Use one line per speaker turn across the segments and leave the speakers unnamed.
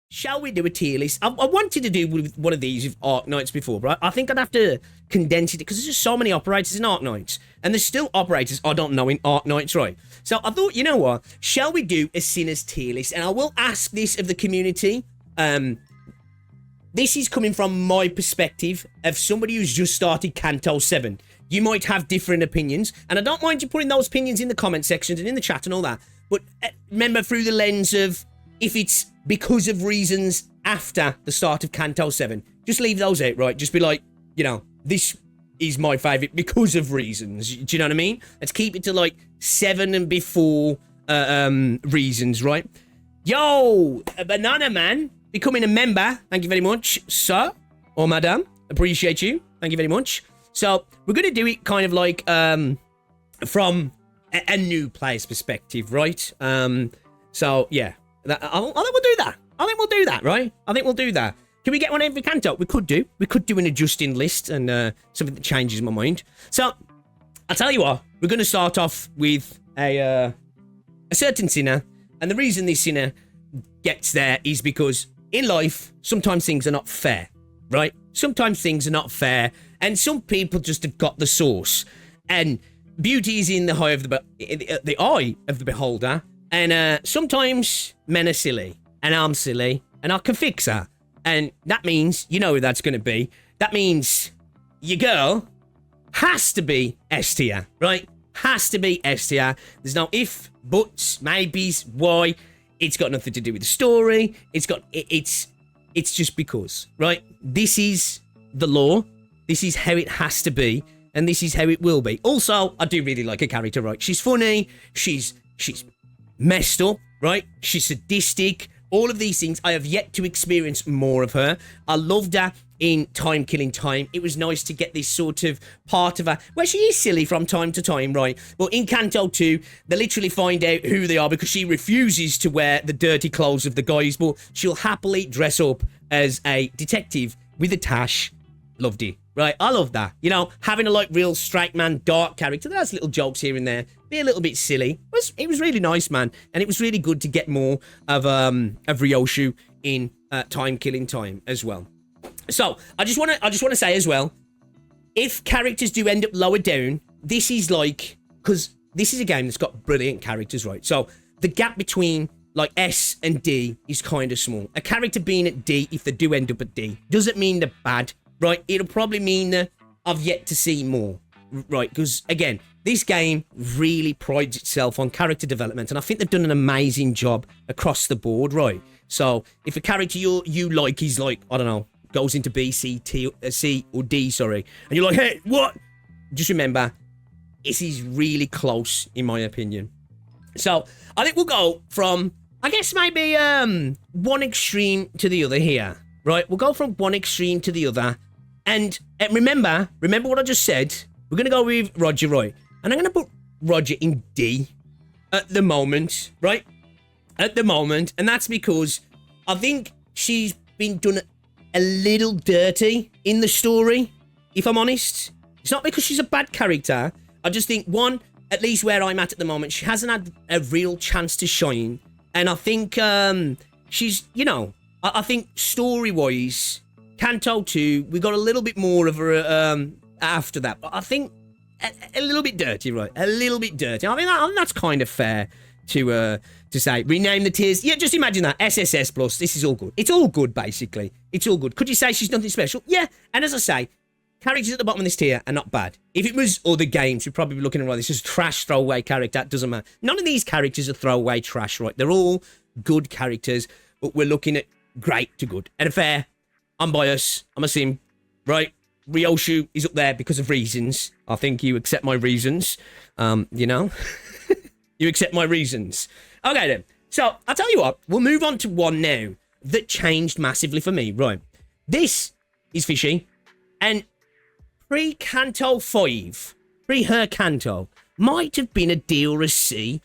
shall we do a tier list? I wanted to do one of these with Arc Knights before, but I think I'd have to condense it because there's just so many operators in Arc Knights. And there's still operators I don't know in Arc Knights, right? So I thought, you know what? Shall we do a Sinners tier list? And I will ask this of the community. This is coming from my perspective of somebody who's just started Canto VII. You might have different opinions, and I don't mind you putting those opinions in the comment sections and in the chat and all that. But remember, through the lens of if it's because of reasons after the start of Canto VII, just leave those out, right? Just be like, you know, this is my favourite because of reasons. Do you know what I mean? Let's keep it to like 7 and before reasons, right? Yo, a Banana Man becoming a member. Thank you very much, sir or madam. Appreciate you. Thank you very much. So we're going to do it kind of like from a new player's perspective, right? So yeah, I think we'll do that. I think we'll do that, right? I think we'll do that. Can we get one every Canto? We could do. We could do an adjusting list and something that changes my mind. So I'll tell you what. We're going to start off with a certain sinner, and the reason this sinner gets there is because in life sometimes things are not fair, right? Sometimes things are not fair, and some people just have got the sauce. And beauty is in the eye of the beholder. And sometimes men are silly, and I'm silly, and I can fix her. And that means, you know who that's going to be. That means your girl has to be S tier, right? Has to be S tier. There's no if, buts, maybes, why. It's got nothing to do with the story. It's just because, right? This is the law. This is how it has to be, and this is how it will be. Also, I do really like her character, right? She's funny. She's messed up, right? She's sadistic. All of these things. I have yet to experience more of her. I loved her in Time Killing Time. It was nice to get this sort of part of her where she is silly from time to time, right? But in Canto 2, they literally find out who they are because she refuses to wear the dirty clothes of the guys, but she'll happily dress up as a detective with a tash. Loved it, right? I love that. You know, having a like real straight man, dark character that has little jokes here and there, be a little bit silly. It was really nice, man, and it was really good to get more of Ryoshu in Time Killing Time as well. So I just want to say as well, if characters do end up lower down, this is like, because this is a game that's got brilliant characters, right? So the gap between like S and D is kind of small. A character being at D, if they do end up at D, doesn't mean they're bad, right? It'll probably mean that I've yet to see more, right? Because again, this game really prides itself on character development, and I think they've done an amazing job across the board, right? So if a character you like is like, I don't know, goes into B, C, C or D, sorry, and you're like, hey, what? Just remember, this is really close, in my opinion. So I think we'll go from, I guess maybe one extreme to the other here, right? We'll go from one extreme to the other, and remember what I just said. We're gonna go with Roger, right? And I'm gonna put Roger in D at the moment, right? At the moment, and that's because I think she's been done a little dirty in the story, if I'm honest. It's not because she's a bad character. I just think, one, at least where I'm at the moment, she hasn't had a real chance to shine. And I think she's, you know, I think story-wise, Canto 2, we got a little bit more of her after that. But I think a little bit dirty, right? A little bit dirty. I mean, that's kind of fair to say. Rename the tiers. Yeah, just imagine that. SSS plus. This is all good. It's all good, basically. It's all good. Could you say she's nothing special? Yeah. And as I say, characters at the bottom of this tier are not bad. If it was other games, we'd probably be looking at like this as trash throwaway character. That doesn't matter. None of these characters are throwaway trash, right? They're all good characters, but we're looking at great to good. And fair, I'm biased. I'm a sim, right? Ryoshu is up there because of reasons. I think you accept my reasons. You know? You accept my reasons. Okay, then. So, I'll tell you what. We'll move on to one now that changed massively for me. Right. This is fishy. And pre-Canto 5, pre-her Canto, might have been a D or a C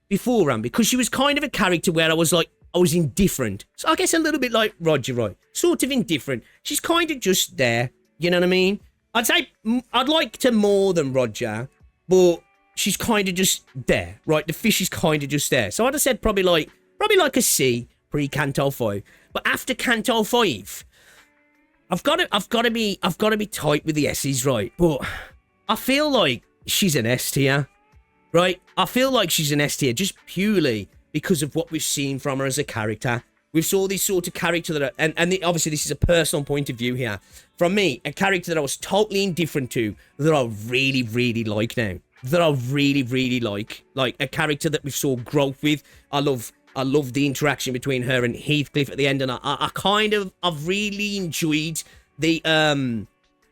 beforehand, because she was kind of a character where I was indifferent. So I guess a little bit like Roger, right? Sort of indifferent. She's kind of just there. You know what I mean? I'd say I'd like to more than Roger, but she's kind of just there, right? The fish is kind of just there. So I'd have said probably like a C, pre-Canto 5. But after Canto 5, I've got to be tight with the S's, right? But I feel like she's an S tier, right? I feel like she's an S tier just purely because of what we've seen from her as a character. We've saw this sort of character that, obviously this is a personal point of view here. From me, a character that I was totally indifferent to, that I really, really like now. That I really, really like a character that we saw growth with. I love the interaction between her and Heathcliff at the end, and I've really enjoyed the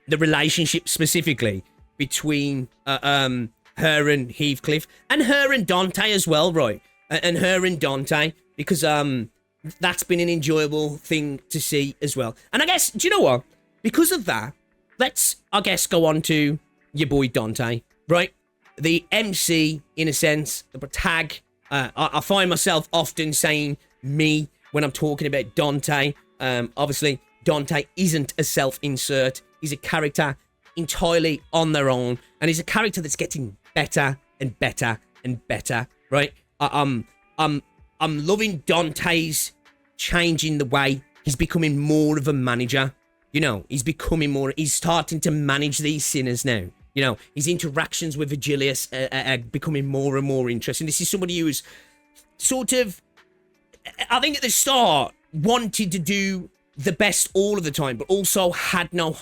relationship specifically between her and Heathcliff, and her and Dante as well, right? And her and Dante, because that's been an enjoyable thing to see as well. And I guess, do you know what? Because of that, let's, I guess, go on to your boy Dante, right? The MC, in a sense, the protag. I find myself often saying me when I'm talking about Dante. Obviously, Dante isn't a self-insert. He's a character entirely on their own. And he's a character that's getting better and better and better, right? I'm loving Dante's changing the way he's becoming more of a manager. You know, he's starting to manage these sinners now. You know, his interactions with Vergilius are becoming more and more interesting. This is somebody who's sort of, I think at the start, wanted to do the best all of the time, but also had no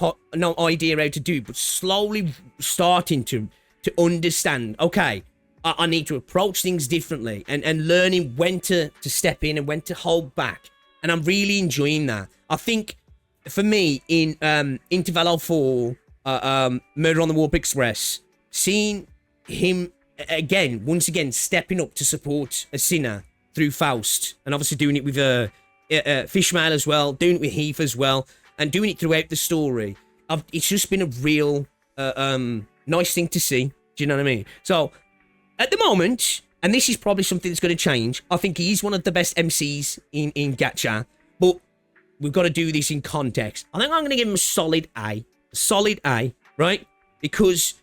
idea how to do, but slowly starting to understand, okay, I need to approach things differently, and learning when to step in and when to hold back. And I'm really enjoying that. I think, for me, in Interval 04, Murder on the Warp Express, seeing him once again stepping up to support a sinner through Faust, and obviously doing it with Ishmael as well, doing it with Heath as well, and doing it throughout the story. It's just been a real nice thing to see. Do you know what I mean? So at the moment, and this is probably something that's going to change, I think he's one of the best MCs in gacha, but we've got to do this in context. I think I'm going to give him a solid A. Solid A, right? Because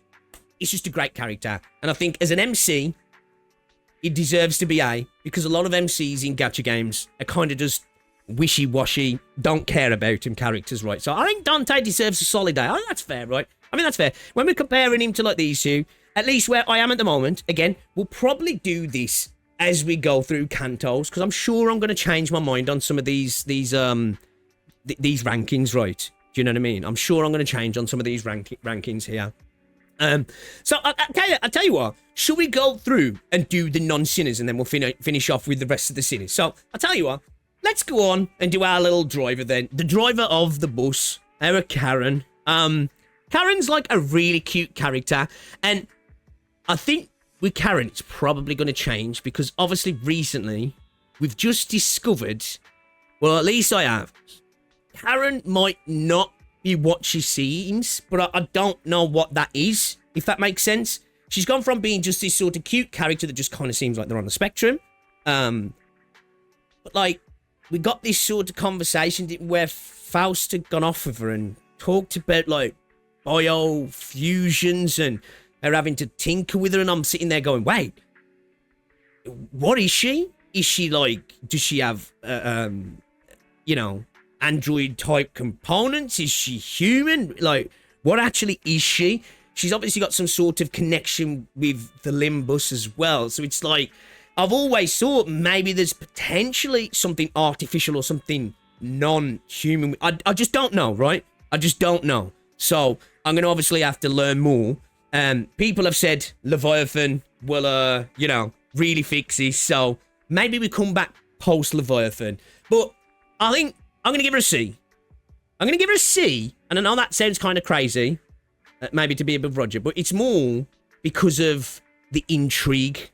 he's just a great character. And I think as an MC, he deserves to be A, because a lot of MCs in gacha games are kind of just wishy-washy, don't care about him characters, right? So I think Dante deserves a solid A. I think that's fair, right? I mean, that's fair. When we're comparing him to like these two, at least where I am at the moment, again, we'll probably do this as we go through Cantos, because I'm sure I'm going to change my mind on some of these rankings, right? Do you know what I mean? I'm sure I'm going to change on some of these rankings here. So I'll tell you what, should we go through and do the non-sinners, and then we'll finish off with the rest of the sinners? So I'll tell you what, let's go on and do our little driver then. The driver of the bus, our Charon. Charon's like a really cute character, and I think with Charon it's probably going to change, because obviously recently we've just discovered, well, at least I have, Charon might not be what she seems, but I don't know what that is, if that makes sense. She's gone from being just this sort of cute character that just kind of seems like they're on the spectrum. But like, we got this sort of conversation where Faust had gone off with her and talked about like biofusions and her having to tinker with her, and I'm sitting there going, wait, what is she? Is she like, does she have, you know, android type components? Is she human? Like, what actually is she? She's obviously got some sort of connection with the Limbus as well. So it's like, I've always thought maybe there's potentially something artificial or something non-human. I just don't know, right? I just don't know. So I'm going to obviously have to learn more. People have said Leviathan will, you know, really fix this. So maybe we come back post Leviathan. But I think I'm going to give her a C. I'm going to give her a C. And I know that sounds kind of crazy, maybe to be above Roger, but it's more because of the intrigue,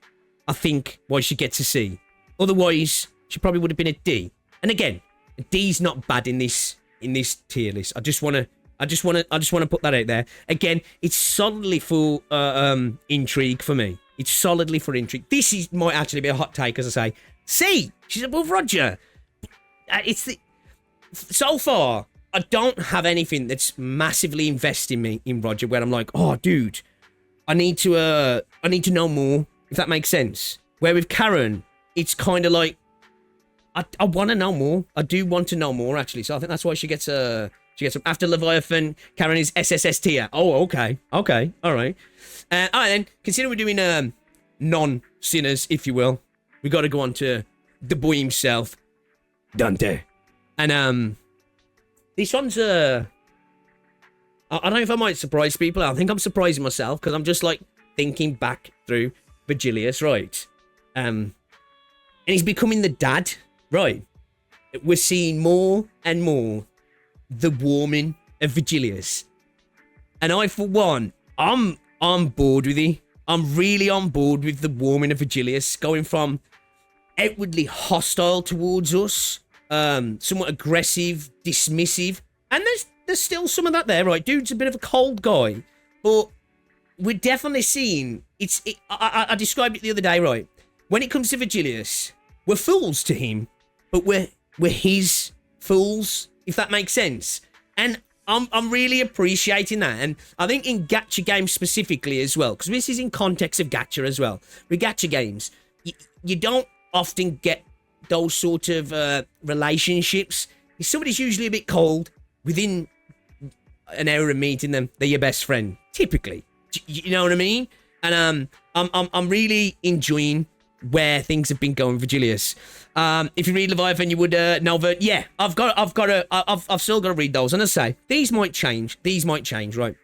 I think, why she gets a C. Otherwise, she probably would have been a D. And again, a D's not bad in this tier list. I just want to put that out there. Again, it's solidly for intrigue for me. It's solidly for intrigue. Might actually be a hot take, as I say. C. She's above Roger. So far, I don't have anything that's massively investing me in Roger, where I'm like, oh, dude, I need to know more, if that makes sense. Where with Charon, it's kind of like, I want to know more. I do want to know more, actually. So I think that's why she gets after Leviathan. Charon is SSS tier. Oh, okay, all right. All right then. Considering we're doing non-sinners, if you will, we got to go on to the boy himself, Dante. And this one's I don't know if I might surprise people. I think I'm surprising myself because I'm just like thinking back through Vergilius, right? And he's becoming the dad, right? We're seeing more and more the warming of Vergilius. And I, for one, I'm on board with it. I'm really on board with the warming of Vergilius, going from outwardly hostile towards us, somewhat aggressive, dismissive, and there's still some of that there, right? Dude's a bit of a cold guy, but we're definitely seeing I described it the other day, right? When it comes to Vergilius, we're fools to him, but we're his fools, if that makes sense. And I'm really appreciating that. And I think in gacha games specifically as well, because this is in context of gacha as well. With gacha games, you don't often get those sort of relationships. If somebody's usually a bit cold, within an hour of meeting them, they're your best friend, typically. You know what I mean? And I'm really enjoying where things have been going, Vergilius. If you read Leviathan, you would know that. Yeah, I've still got to read those. And I say these might change, right?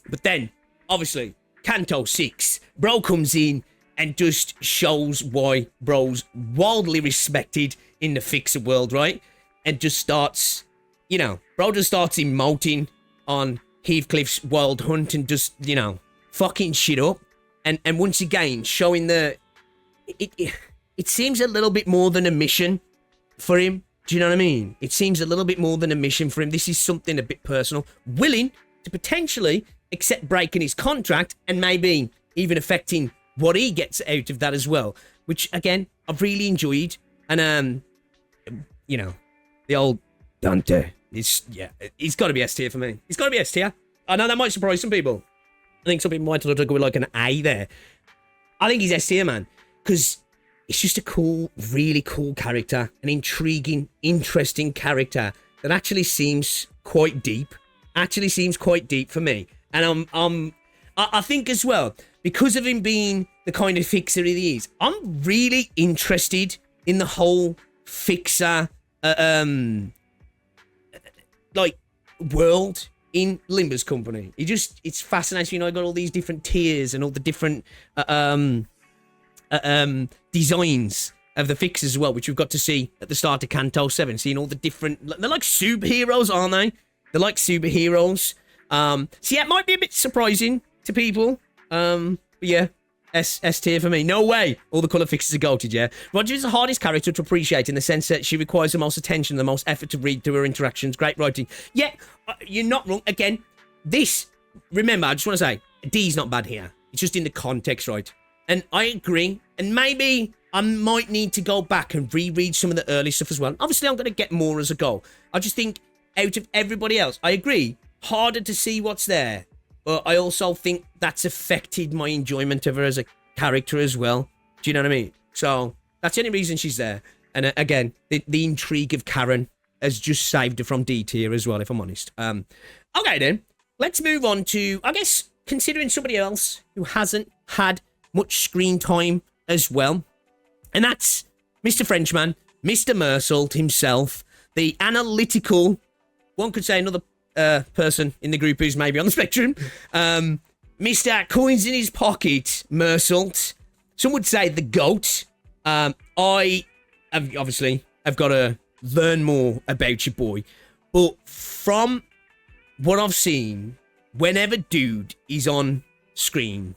But then, obviously, Canto VI, bro comes in and just shows why bro's wildly respected in the fixer world, right? And just starts, bro just starts emoting on Heathcliff's wild hunt and just, fucking shit up. And once again, showing it seems a little bit more than a mission for him. Do you know what I mean? It seems a little bit more than a mission for him. This is something a bit personal. Willing to potentially accept breaking his contract and maybe even affecting what he gets out of that as well. Which, again, I've really enjoyed. And, the old Dante. He's got to be S tier for me. He's got to be S tier. I know that might surprise some people. I think some people might have to go with like an A there. I think he's S tier, man. Because it's just a cool, really cool character. An intriguing, interesting character that actually seems quite deep. Actually seems quite deep for me. And I think as well, because of him being the kind of fixer he is, I'm really interested in the whole fixer world in Limbus Company. It's fascinating. I got all these different tiers and all the different designs of the fixers as well, which we've got to see at the start of Canto VII, seeing all the different, they're like superheroes, aren't they? They're like superheroes. So yeah, it might be a bit surprising to people. But yeah, S tier for me. No way all the colour fixes are goated, yeah. Roger is the hardest character to appreciate in the sense that she requires the most attention, the most effort to read through her interactions. Great writing. Yeah, you're not wrong. Again, remember, I just want to say, D's not bad here. It's just in the context, right? And I agree. And maybe I might need to go back and reread some of the early stuff as well. Obviously, I'm going to get more as I go. I just think out of everybody else, I agree, harder to see what's there. But I also think that's affected my enjoyment of her as a character as well. Do you know what I mean? So that's the only reason she's there. And again, the intrigue of Charon has just saved her from D tier as well, if I'm honest. Okay then, let's move on to, I guess, considering somebody else who hasn't had much screen time as well. And that's Mr. Frenchman, Mr. Meursault himself, the analytical, one could say another person in the group who's maybe on the spectrum, Mr. Coins in his pocket, Meursault. Some would say the GOAT. I have obviously got to learn more about your boy, but from what I've seen, whenever dude is on screen,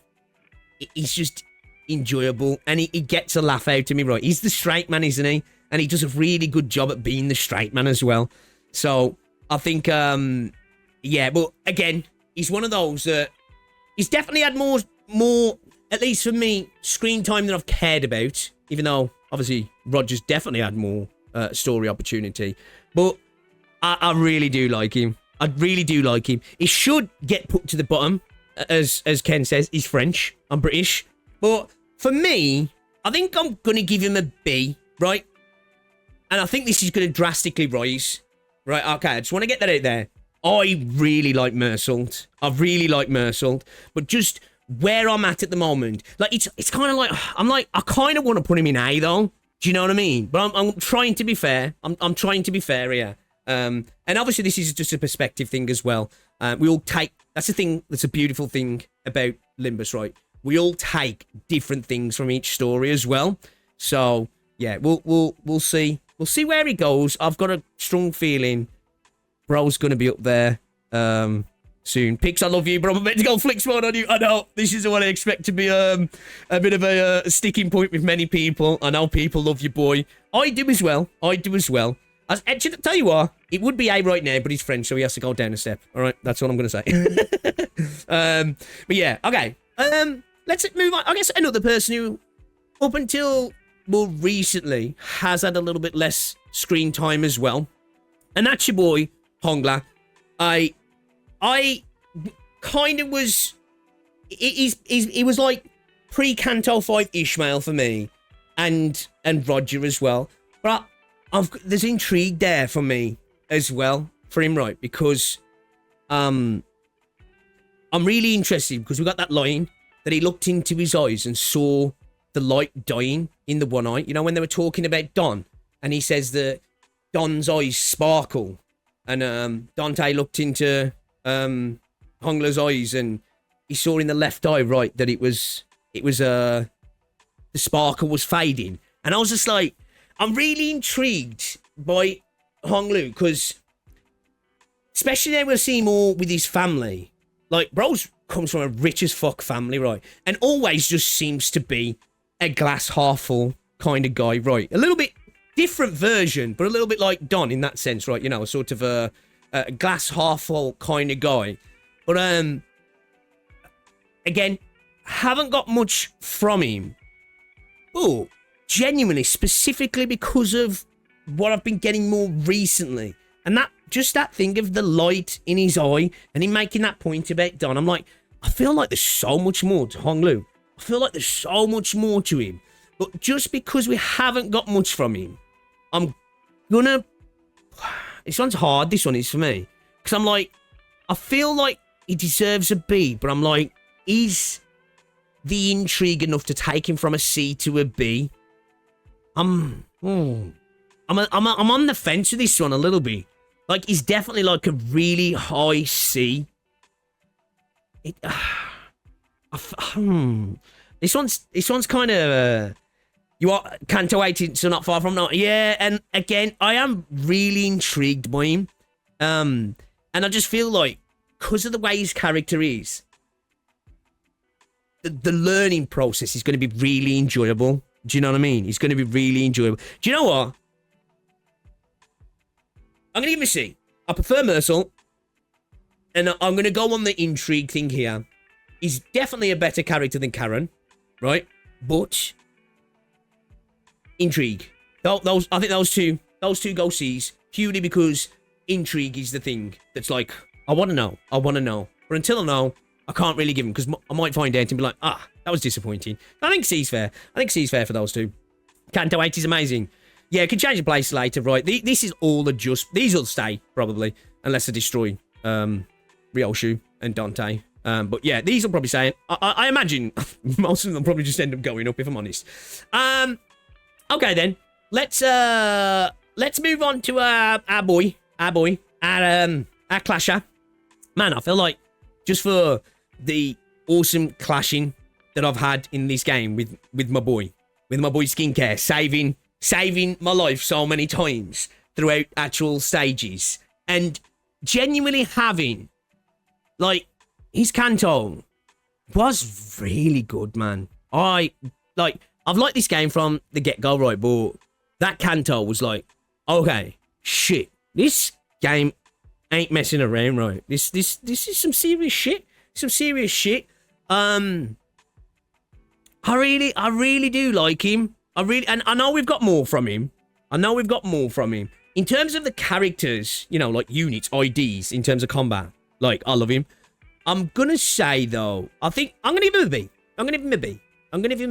he's just enjoyable and he gets a laugh out of me, right? He's the straight man, isn't he? And he does a really good job at being the straight man as well. So I think, yeah, but again, he's one of those that he's definitely had more, at least for me, screen time than I've cared about, even though, obviously, Roger's definitely had more story opportunity. But I really do like him. I really do like him. He should get put to the bottom, as Ken says. He's French. I'm British. But for me, I think I'm going to give him a B, right? and I think this is going to drastically rise. Right, okay, I just want to get that out there. I really like Meursault. I really like Meursault. But just where I'm at the moment, like, it's kind of like, I kind of want to put him in A, though. Do you know what I mean? But I'm trying to be fair. I'm trying to be fair here. And obviously this is just a perspective thing as well. We all take, that's the thing, that's a beautiful thing about Limbus, right? We all take different things from each story as well. So, yeah, we'll see. We'll see where he goes. I've got a strong feeling bro's going to be up there soon. Pix, I love you, bro. I'm about to go flick mode on you. I know, this is what I expect to be a bit of a sticking point with many people. I know people love you, boy. I do as well. Actually, tell you what, it would be A right now, but he's French, so he has to go down a step. All right, that's what I'm going to say. But yeah, okay. Let's move on. I guess another person who, up until more recently, has had a little bit less screen time as well. And that's your boy, Hongla. I kind of was... He was like pre-Canto VII Ishmael for me. And Roger as well. But there's intrigue there for me as well. For him, right? Because I'm really interested because we got that line that he looked into his eyes and saw the light dying in the one eye. You know, when they were talking about Don, and he says that Don's eyes sparkle, and Dante looked into Hongla's eyes, and he saw in the left eye, right, that it was the sparkle was fading, and I was just like, I'm really intrigued by Honglu because, especially now we're seeing more with his family. Like, bro's comes from a rich as fuck family, right? And always just seems to be a glass half full kind of guy, right? A little bit different version, but a little bit like Don in that sense, right? You know, sort of a glass half full kind of guy. But, again, haven't got much from him. But, genuinely, specifically because of what I've been getting more recently. And just that thing of the light in his eye and him making that point about Don. I'm like, I feel like there's so much more to Honglu. I feel like there's so much more to him. But just because we haven't got much from him, I'm gonna... This one's hard, this one is for me. Because I'm like, I feel like he deserves a B, but I'm like, is the intrigue enough to take him from a C to a B? I'm on the fence with this one a little bit. Like, he's definitely like a really high C. This one's kind of you are Canto VIII, so not far from now. Yeah, and again, I am really intrigued by him. And I just feel like because of the way his character is, the learning process is going to be really enjoyable. Do you know what I mean? It's going to be really enjoyable. Do you know what? I'm going to give him a C. I prefer Meursault. And I'm going to go on the intrigue thing here. He's definitely a better character than Charon, right? But intrigue. I think those two go C's purely because intrigue is the thing that's like, I want to know. But until I know, I can't really give him because I might find out and be like, that was disappointing. I think C's fair. For those two. Canto VIII is amazing. Yeah, it could change the place later, right? This is all these will stay, probably, unless I destroy Ryoshu and Dante. But yeah, these will probably stay. I imagine most of them will probably just end up going up, if I'm honest. Okay, then. Let's move on to our clasher. Man, I feel like just for the awesome clashing that I've had in this game with my boy Skincare, saving my life so many times throughout actual stages, and genuinely having, like, his Canto was really good, man. I've liked this game from the get-go, right, but that Canto was like, okay, shit, this game ain't messing around, right? This is some serious shit. I really do like him. And I know we've got more from him. In terms of the characters, you know, like units, IDs, in terms of combat, like, I love him. I'm gonna say, though, I think I'm gonna give him a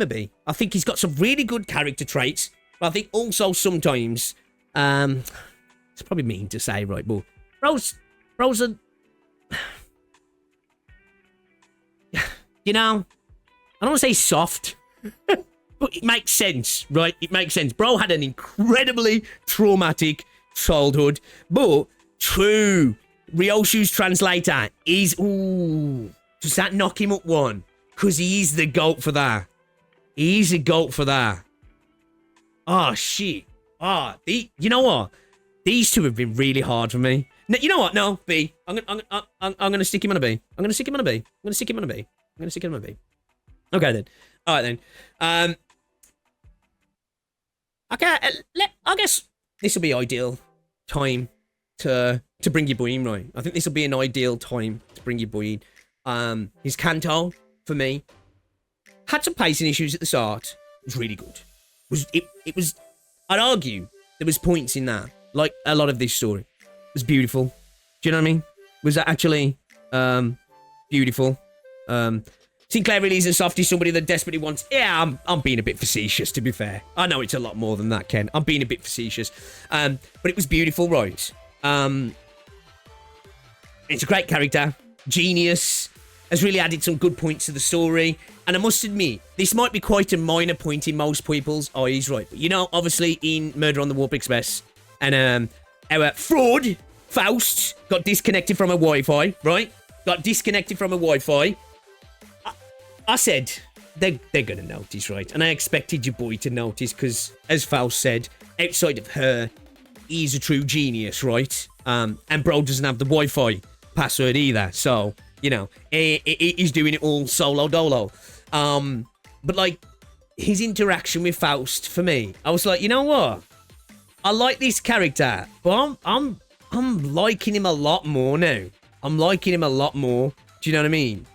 B. I think he's got some really good character traits, but I think also sometimes It's probably mean to say, right? But bros are, you know, I don't want to say soft, but it makes sense, right? It makes sense. Bro had an incredibly traumatic childhood, but true. Ryoshu's translator is, does that knock him up one? Because he is the GOAT for that. He's a GOAT for that. Oh, shit. You know what? These two have been really hard for me. No, you know what? No, B. I'm gonna stick him on a B. I'm gonna stick him on a B. I'm gonna stick him on a B. I'm gonna stick him on a B. Okay, then. All right, then. Okay, I guess this will be ideal time to bring your boy in, right? I think this will be an ideal time to bring your boy in. His canto, for me, had some pacing issues at the start. It was really good. It was, I'd argue, there was points in that, like a lot of this story. It was beautiful. Do you know what I mean? Was that actually beautiful? Sinclair really isn't soft. He's somebody that desperately wants... Yeah, I'm being a bit facetious, to be fair. I know it's a lot more than that, Ken. I'm being a bit facetious. But it was beautiful, right? It's a great character. Genius. Has really added some good points to the story. And I must admit, this might be quite a minor point in most people's eyes, right? But you know, obviously, in Murder on the Warp Express, and our fraud, Faust, got disconnected from a Wi-Fi, right? Got disconnected from a Wi-Fi. I said, they're going to notice, right? And I expected your boy to notice, because, as Faust said, outside of her, he's a true genius, right? And bro doesn't have the Wi-Fi password either, so... You know, he's doing it all solo dolo. But like his interaction with Faust, for me, I was like, you know what? I like this character, but I'm liking him a lot more now. I'm liking him a lot more. Do you know what I mean?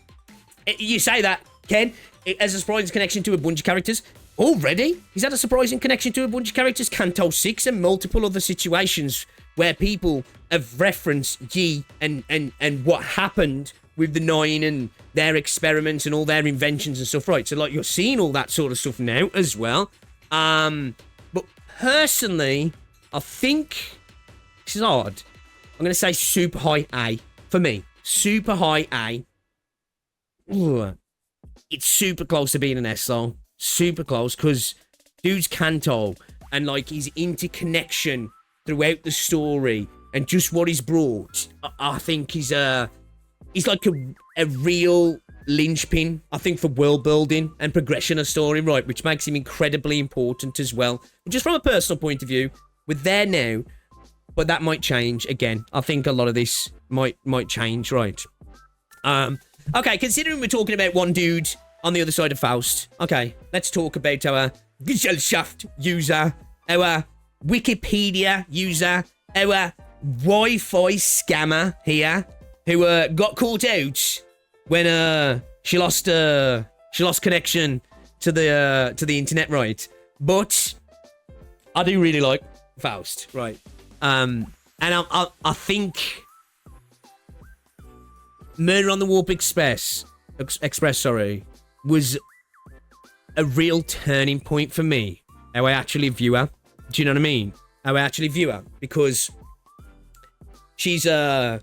You say that, Ken, it has a surprising connection to a bunch of characters. Already? He's had a surprising connection to a bunch of characters. Canto VI and multiple other situations where people have referenced Yi and what happened with the Nine and their experiments and all their inventions and stuff, right? So, like, you're seeing all that sort of stuff now as well. But personally, I think this is hard. I'm going to say super high A for me. Super high A. Ooh. It's super close to being an S, though. Super close, because dude's canto and, like, his interconnection throughout the story and just what he's brought, I think he's like a real linchpin, I think, for world building and progression of story, right? Which makes him incredibly important as well. But just from a personal point of view, we're there now, but that might change again. I think a lot of this might change, right? Okay, considering we're talking about one dude on the other side of Faust, okay, let's talk about our Gesellschaft user, our Wikipedia user, our Wi-Fi scammer here, who got caught out when she lost connection to the internet, right? But I do really like Faust, right? And I think Murder on the Warp Express, was a real turning point for me. How I actually view her. Do you know what I mean? How I actually view her, because she's a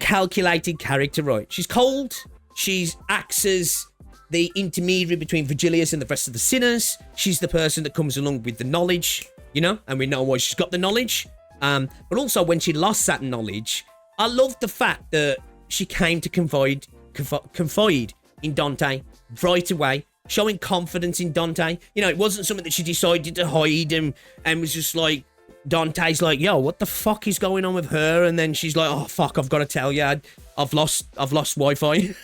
calculated character, right? She's cold. She acts as the intermediary between Vergilius and the rest of the sinners. She's the person that comes along with the knowledge, you know, and we know why she's got the knowledge. But also when she lost that knowledge, I love the fact that she came to confide in Dante right away, showing confidence in Dante. You know, it wasn't something that she decided to hide and was just like, Dante's like, yo, what the fuck is going on with her? And then she's like, oh fuck, I've got to tell you, I've lost Wi-Fi.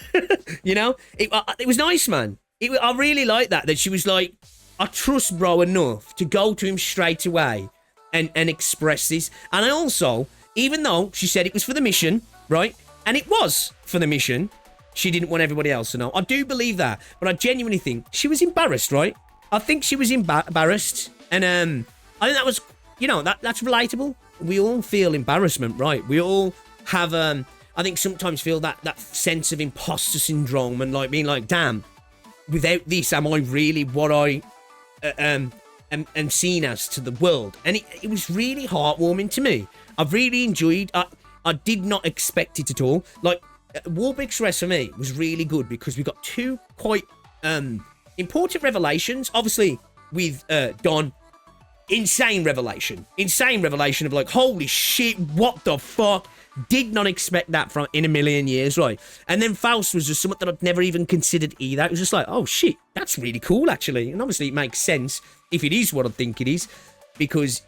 You know, it was nice, man. I really like that she was like, I trust bro enough to go to him straight away and express this. And I also, even though she said it was for the mission, right? And it was for the mission, she didn't want everybody else to know. I do believe that, but I genuinely think she was embarrassed, right? I think she was embarrassed, and I think that was, you know, that's relatable. We all feel embarrassment, right? We all have, I think sometimes feel that sense of imposter syndrome and like being like, damn, without this, am I really what I am and seen as to the world. And it was really heartwarming to me. I've really enjoyed. I did not expect it at all. Like, Warp Express for me was really good because we got two quite important revelations. Obviously, with Don, insane revelation of like, holy shit, what the fuck? Did not expect that from in a million years, right? And then Faust was just something that I'd never even considered either. It was just like, oh shit, that's really cool actually. And obviously it makes sense if it is what I think it is, because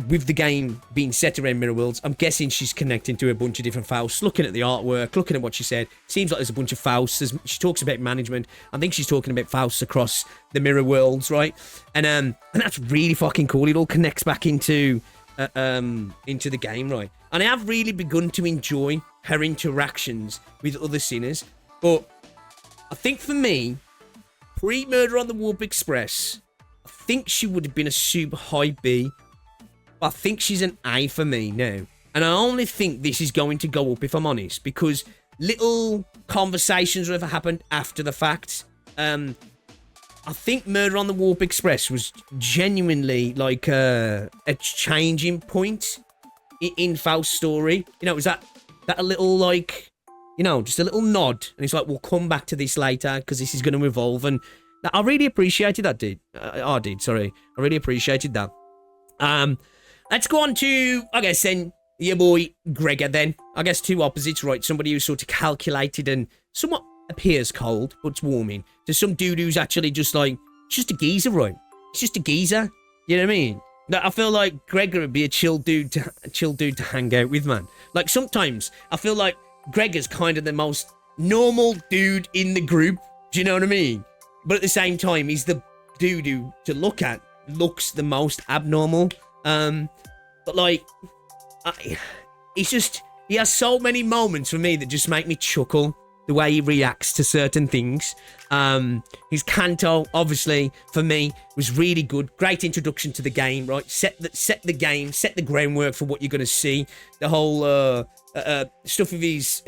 with the game being set around Mirror Worlds, I'm guessing she's connecting to a bunch of different Fausts. Looking at the artwork, looking at what she said, seems like there's a bunch of Fausts. She talks about management. I think she's talking about Fausts across the Mirror Worlds, right? And that's really fucking cool. It all connects back into the game, right? And I have really begun to enjoy her interactions with other sinners. But I think for me, pre-Murder on the Warp Express, I think she would have been a super high B. I think she's an A for me now. And I only think this is going to go up, if I'm honest, because little conversations have happened after the fact. I think Murder on the Warp Express was genuinely like a changing point in Faust's story. You know, it was that a little, like, you know, just a little nod. And it's like, we'll come back to this later because this is going to evolve. And I really appreciated that, I really appreciated that. Let's go on to, I guess, then, your boy Gregor, then. I guess two opposites, right? Somebody who's sort of calculated and somewhat appears cold, but it's warming. There's some dude who's actually just like, just a geezer, right? It's just a geezer. You know what I mean? I feel like Gregor would be a chill dude to hang out with, man. Like, sometimes I feel like Gregor's kind of the most normal dude in the group. Do you know what I mean? But at the same time, he's the dude who, to look at, looks the most abnormal. But like, it's just, he has so many moments for me that just make me chuckle the way he reacts to certain things. His Canto, obviously, for me, was really good. Great introduction to the game, right? Set the game, set the groundwork for what you're going to see. The whole stuff with his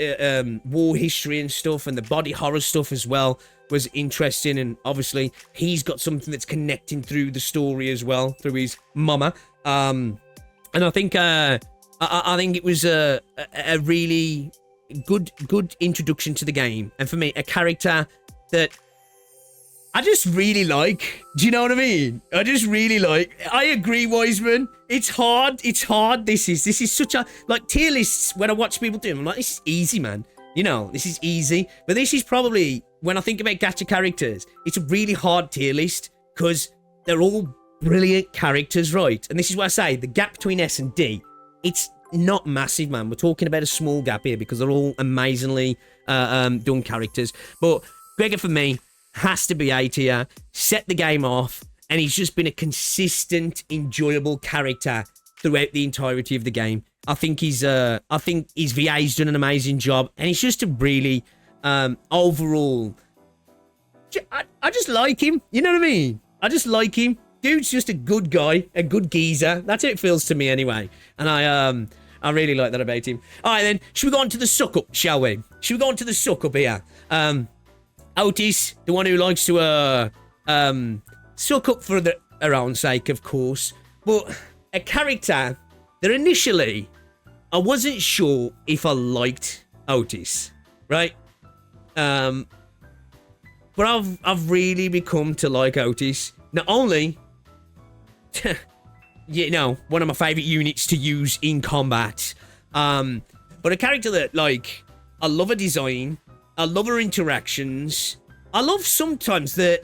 war history and stuff, and the body horror stuff as well was interesting. And obviously, he's got something that's connecting through the story as well, through his mama. And I think it was a really good introduction to the game, and for me, a character that I just really like. Do you know what I mean? I just really like. I agree, Wiseman. It's hard. This is such a, like, tier lists. When I watch people do them, I'm like, this is easy, man. You know, this is easy. But this is probably, when I think about gacha characters, it's a really hard tier list because they're all brilliant characters, right? And this is what I say, the gap between S and D, it's not massive, man. We're talking about a small gap here because they're all amazingly done characters. But Gregor, for me, has to be A tier. Set the game off, and he's just been a consistent, enjoyable character throughout the entirety of the game. I think his VA's done an amazing job, and he's just a really overall. I just like him. You know what I mean? I just like him. Dude's just a good guy, a good geezer. That's how it feels to me, anyway. And I really like that about him. All right, then, should we go on to the suck up, shall we? Should we go on to the suck up here? Outis, the one who likes to suck up for her own sake, of course. But a character that initially I wasn't sure if I liked Outis, right? But I've really become to like Outis. Not only, you know, one of my favorite units to use in combat, but a character that, like, I love her design, I love her interactions, I love sometimes the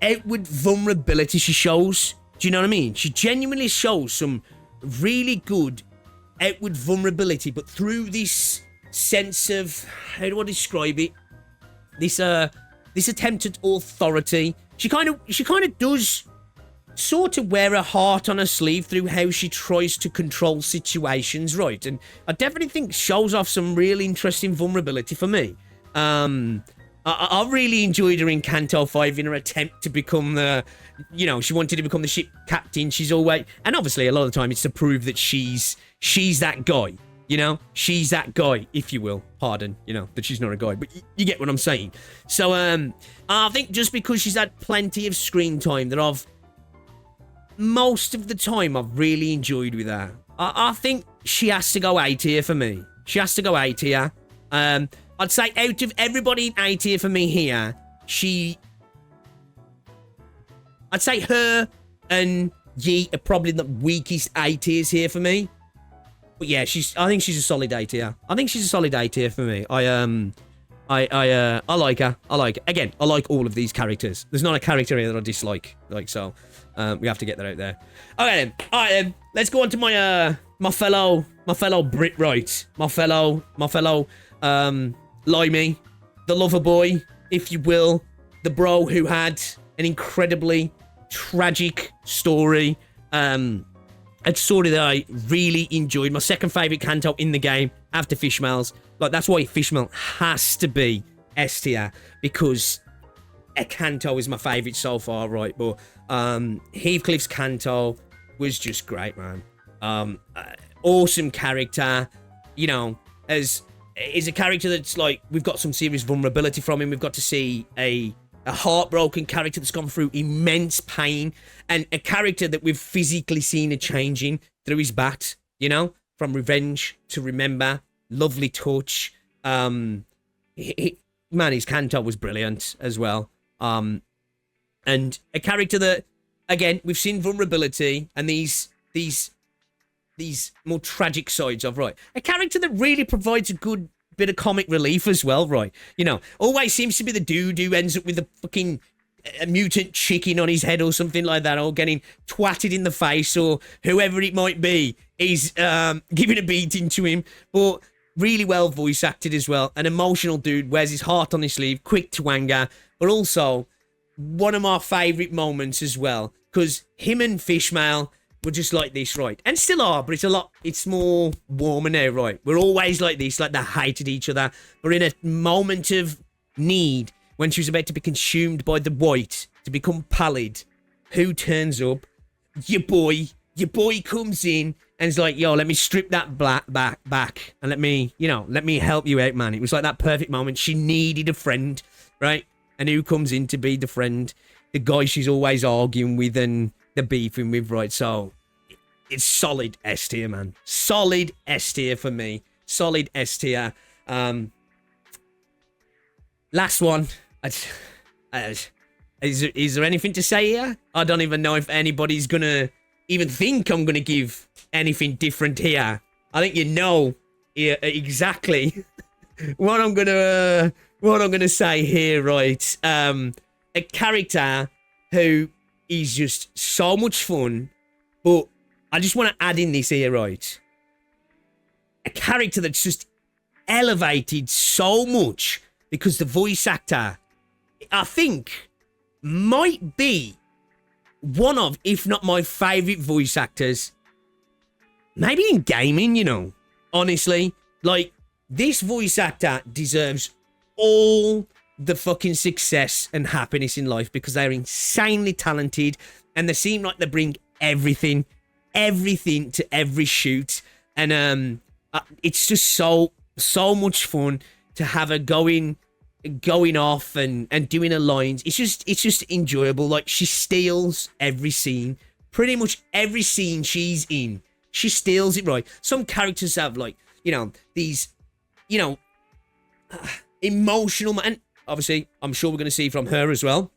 outward vulnerability she shows. Do you know what I mean? She genuinely shows some really good outward vulnerability, but through this sense of, how do I describe it? This attempt at authority. She kind of does sort of wear a heart on her sleeve through how she tries to control situations, right? And I definitely think shows off some really interesting vulnerability for me. I really enjoyed her in Canto V in her attempt to become the, you know, she wanted to become the ship captain. She's always, and obviously a lot of the time it's to prove that she's that guy, you know? She's that guy, if you will. Pardon, you know, that she's not a guy, but you get what I'm saying. So, I think just because she's had plenty of screen time that I've most of the time I've really enjoyed with her. I think she has to go A tier for me. She has to go A tier. I'd say out of everybody in A tier for me here, I'd say her and Yi are probably the weakest A tiers here for me. But yeah, I think she's a solid A tier. I think she's a solid A tier for me. I like her. I like her. Again, I like all of these characters. There's not a character here that I dislike. So we have to get that out there. Okay then. Alright then. Let's go on to my fellow Brit, right? My fellow Limey, the lover boy, if you will, the bro who had an incredibly tragic story. A story that I really enjoyed. My second favourite canto in the game after Fishmael's. Like, that's why Fishmael has to be S tier, because a canto is my favourite so far, right? But Heathcliff's canto was just great, man. Awesome character. You know, is a character that's like, we've got some serious vulnerability from him. We've got to see a heartbroken character that's gone through immense pain, and a character that we've physically seen a changing through his bat, you know, from revenge to remember. Lovely touch. Man, his canto was brilliant as well. And a character that, again, we've seen vulnerability and these more tragic sides of, right? A character that really provides a good bit of comic relief as well, right? You know, always seems to be the dude who ends up with a fucking mutant chicken on his head or something like that, or getting twatted in the face, or whoever it might be is giving a beating to him. But really well voice acted as well. An emotional dude, wears his heart on his sleeve, quick to anger, but also one of my favourite moments as well, because him and Fishmael were just like this, right? And still are, but it's more warmer now, right? We're always like this, like they hated each other. But in a moment of need, when she was about to be consumed by the wiht, to become pallid, who turns up? Your boy comes in and is like, yo, let me strip that back and let me help you out, man. It was like that perfect moment. She needed a friend, right? And who comes in to be the friend? The guy she's always arguing with and the beefing with, right? So it's solid S tier, man. Solid S tier for me. Solid S tier. Last one. Is there anything to say here? I don't even know if anybody's gonna even think I'm gonna give anything different here. I think you know exactly what I'm gonna say here, right? A character who is just so much fun, but I just want to add in this here, right? A character that's just elevated so much because the voice actor, I think, might be one of, if not my favourite voice actors, maybe in gaming, you know. Honestly, like, this voice actor deserves all the fucking success and happiness in life because they're insanely talented and they seem like they bring everything to every shoot. And it's just so much fun to have her going off and doing her lines. It's just enjoyable. Like, she steals every scene. Pretty much every scene she's in, she steals it, right? Some characters have, like, you know, these, you know, emotional, and obviously I'm sure we're going to see from her as well,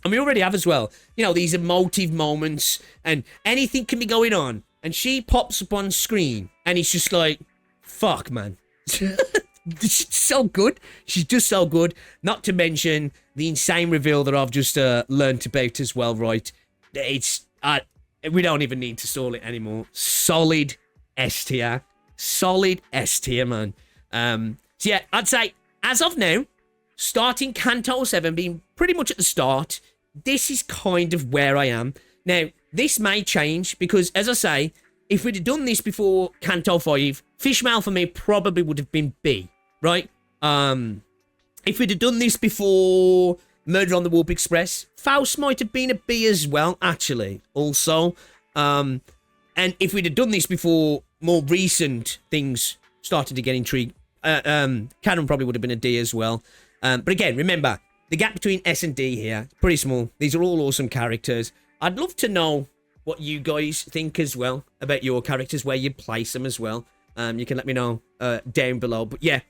and we already have as well, you know, these emotive moments, and anything can be going on, and she pops up on screen and it's just like, fuck, man. She's so good. She's just so good. Not to mention the insane reveal that I've just learnt about as well, right? It's we don't even need to stall it anymore. Solid S tier. Solid S tier, man. So yeah, I'd say as of now, starting Canto VII, being pretty much at the start, this is kind of where I am. Now, this may change because, as I say, if we'd have done this before Canto V, Fishmael for me probably would have been B, right? If we'd have done this before Murder on the Warp Express, Faust might have been a B as well, actually, also. And if we'd have done this before more recent things started to get intrigued, Charon probably would have been a D as well. But again, remember, the gap between S and D here is pretty small. These are all awesome characters. I'd love to know what you guys think as well about your characters, where you'd place them as well. You can let me know down below. But yeah,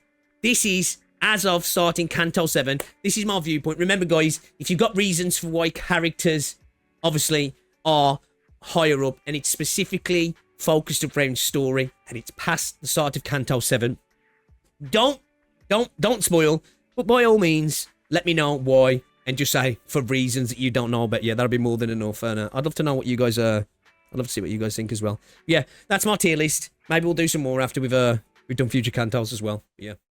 this is, as of starting Canto 7, this is my viewpoint. Remember, guys, if you've got reasons for why characters, obviously, are higher up, and it's specifically focused around story, and it's past the start of Canto 7, don't spoil, but by all means, let me know why, and just say for reasons that you don't know about. Yeah, that'll be more than enough. And I'd love to know what you guys I'd love to see what you guys think as well. Yeah, that's my tier list. Maybe we'll do some more after we've done future cantos as well. Yeah.